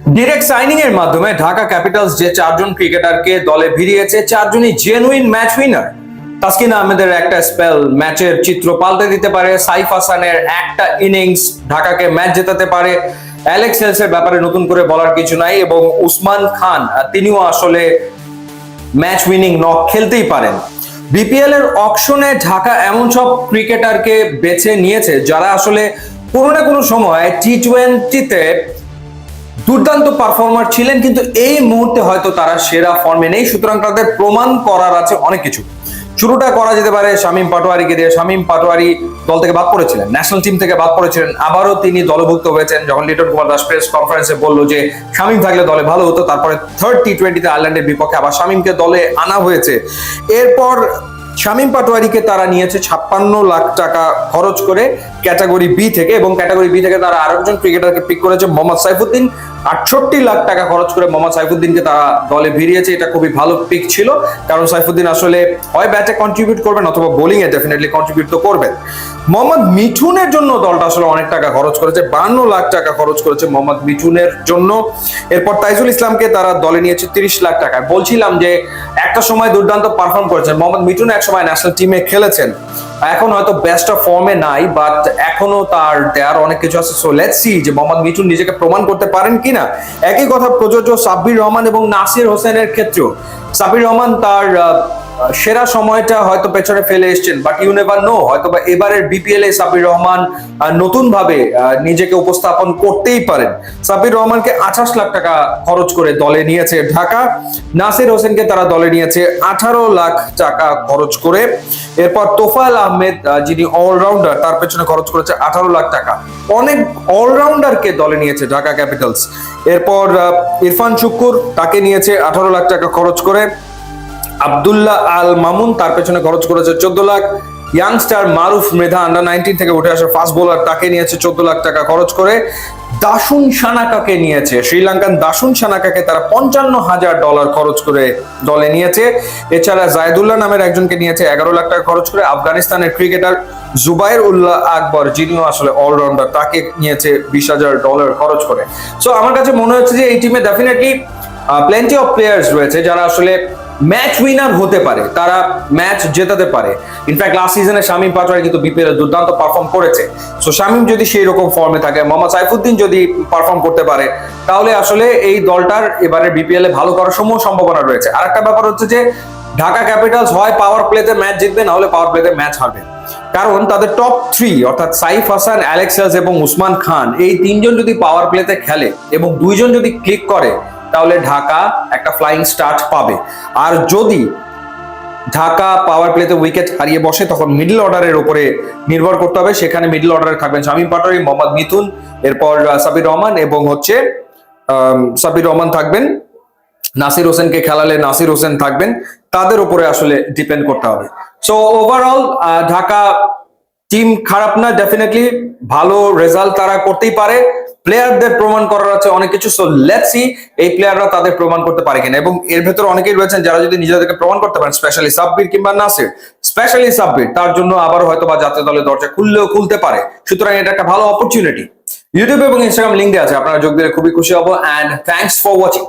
Direct signing এর মাধ্যমে Dhaka Capitals যে চারজন ক্রিকেটারকে দলে ভিড়িয়েছে, চারজনই জেনুইন ম্যাচ উইনার। তাসকিন আহমেদের একটা স্পেল ম্যাচের চিত্র পাল্টে দিতে পারে, সাইফ হাসানের একটা ইনিংস ঢাকাকে ম্যাচ জেতাতে পারে, অ্যালেক্স হেলসের ব্যাপারে নতুন করে বলার কিছু নাই, এবং উসমান খান তিনিও আসলে ম্যাচ উইনিং নক খেলতেই পারেন। বিপিএল এর অকশনে ঢাকা এমন সব ক্রিকেটারকে বেছে নিয়েছে যারা আসলে কোনো না কোনো সময় টি-20-তে দুর্দান্ত পারফর্মার ছিলেন, কিন্তু এই মুহূর্তে হয়তো তারা সেরা ফর্মে নেই। সুতরাং তাদের প্রমাণ করার আছে অনেক কিছু। শুরুটা করা যেতে পারে শামীম পাটোয়ারিকে দিয়ে। শামীম পাটোয়ারি দল থেকে বাদ পড়েছিলেন, ন্যাশনাল টিম থেকে বাদ পড়েছিলেন, আবারও তিনি দলভুক্ত হয়েছেন যখন লিটন কুমার দাস প্রেস কনফারেন্সে বলল যে শামীম থাকলে দলে ভালো হতো। তারপরে থার্ড টি-20তে আয়ারল্যান্ডের বিপক্ষে আবার শামীমকে দলে আনা হয়েছে। এরপর শামীম পাটোয়ারিকে তারা নিয়েছে 56 লাখ টাকা খরচ করে ক্যাটাগরি বি থেকে, এবং ক্যাটাগরি বি থেকে তারা আরেকজন ক্রিকেটারকে পিক করেছে মোহাম্মদ সাইফুদ্দিন। 68 লাখ টাকা খরচ করে মোহাম্মদ সাইফুদ্দিনকে তারা দলে ভিড়িয়েছে। এটা খুবই ভালো পিক ছিল, কারণ সাইফুদ্দিন আসলে হয় ব্যাটে কন্ট্রিবিউট করবেন অথবা বোলিং এ ডেফিনেটলি কন্ট্রিবিউট তো করবেন। মোহাম্মদ মিঠুনের জন্য দলটা আসলে অনেক টাকা খরচ করেছে, 52 লাখ টাকা খরচ করেছে মোহাম্মদ মিঠুনের জন্য। এরপর তাইজুল ইসলামকে তারা দলে নিয়েছে 30 লাখ টাকায়। বলছিলাম যে একটা সময় দুর্দান্ত পারফর্ম করেছেন মোহাম্মদ মিঠুন, এক সময় ন্যাশনাল টিমে খেলেছেন, এখন হয়তো বেস্ট অফ ফর্মে নাই, বাট এখনো তার দেয়ার অনেক কিছু আছে। সো লেটস সি যে মোহাম্মদ মিঠুন নিজেকে প্রমাণ করতে পারেন কিনা। একই কথা প্রযোজ্য সাব্বির রহমান এবং নাসির হোসেনের ক্ষেত্রেও। সাব্বির রহমান তার সেরা সময়টা হয়তো পেছনে ফেলে এসেছেন, বাট ইউ নেভার নো, হয়তো বা এবারের বিপিএল এ সাব্বির রহমান নতুন ভাবে নিজেকে উপস্থাপন করতেই পারেন। সাব্বির রহমানকে 28 লাখ টাকা খরচ করে দলে নিয়েছে ঢাকা। নাসির হোসেনকে তারা দলে নিয়েছে 18 লাখ টাকা খরচ করে। এরপর তোফায়েল আহমেদ যিনি অলরাউন্ডার, তার পেছনে খরচ করেছে 18 লাখ টাকা। অনেক অলরাউন্ডারকে দলে নিয়েছে ঢাকা ক্যাপিটালস। এরপর ইরফান শুক্কুর, তাকে নিয়েছে 18 লাখ টাকা খরচ করে। আব্দুল্লাহ আল মামুন, তার পেছনে খরচ করেছে 14 লাখ। ইয়াংস্টার মারুফ মৃধা আন্ডার-19 থেকে উঠে আসা ফাস্ট বোলার, তাকে নিয়েছে 14 লাখ টাকা খরচ করে। দাসুন সানাকাকে নিয়েছে, শ্রীলঙ্কান দাসুন সানাকাকে তারা $55,000 খরচ করে দলে নিয়েছে। এছাড়া জায়দুল্লাহ নামের একজনকে নিয়েছে 11 লাখ টাকা খরচ করে। আফগানিস্তানের ক্রিকেটার জুবাইর উল্লাহ আকবর, যিনিও আসলে অলরাউন্ডার, তাকে নিয়েছে $20,000 খরচ করে। সো আমার কাছে মনে হচ্ছে যে এই টিমে ডেফিনেটলি প্লেন্টি অফ প্লেয়ার্স রয়েছে যারা আসলে ম্যাচ উইনার হতে পারে, তারা ম্যাচ জেতাতে পারে। ইনফ্যাক্ট লাস্ট সিজনে শামীম পাটোয়ারি কিন্তু বিপিএল এ দুর্দান্ত পারফর্ম করেছে। সো শামীম যদি সেই রকম ফর্মে থাকে, মোহাম্মদ সাইফুদ্দিন যদি পারফর্ম করতে পারে, তাহলে আসলে এই দলটার এবারে বিপিএল এ ভালো করার সম্ভাবনা রয়েছে। আর একটা ব্যাপার হচ্ছে যে ঢাকা ক্যাপিটালস হয় পাওয়ার প্লেতে ম্যাচ জিতবে, না হলে পাওয়ার প্লেতে ম্যাচ হারবে। কারণ তাদের টপ 3 অর্থাৎ সাইফ হাসান, অ্যালেক্স হেলস এবং উসমান খান, এই তিনজন যদি পাওয়ার প্লেতে খেলে এবং দুইজন যদি ক্লিক করে, তাহলে ঢাকা একটা ফ্লাইং স্টার্ট পাবে। আর যদি ঢাকা পাওয়ার প্লেতে উইকেট হারিয়ে বসে, তখন মিডল অর্ডারের উপরে নির্ভর করতে হবে। সেখানে মিডল অর্ডারে থাকবেন শামীম পাটোয়ারি, মোহাম্মদ মিথুন, এরপর সাব্বির রহমান, এবং সাব্বির রহমান থাকবেন। নাসির হোসেনকে খেলালে নাসির হোসেন থাকবেন। তাদের উপরে আসলে ডিপেন্ড করতে হবে। সো ওভারঅল ঢাকা টিম খারাপ না, ডেফিনেটলি ভালো রেজাল্ট তারা করতেই পারে। প্লেয়ারদের প্রমাণ করার আছে অনেক কিছু। সো লেটস সি এই প্লেয়াররা তাদের প্রমাণ করতে পারে কিনা। এবং এর ভেতরে অনেকেই রয়েছেন যারা যদি নিজেদেরকে প্রমাণ করতে পারেন, স্পেশালি সাব্বির কিংবা নাসির, স্পেশালি সাব্বির, তার জন্য আবার হয়তো বা জাতীয় দলের দরজা খুলতে পারে। সুতরাং এটা একটা ভালো অপরচুনিটি। ইউটিউব এবং ইনস্টাগ্রাম লিঙ্ক দেওয়া আছে, আপনারা যোগ দিলে খুবই খুশি হব। And thanks for watching.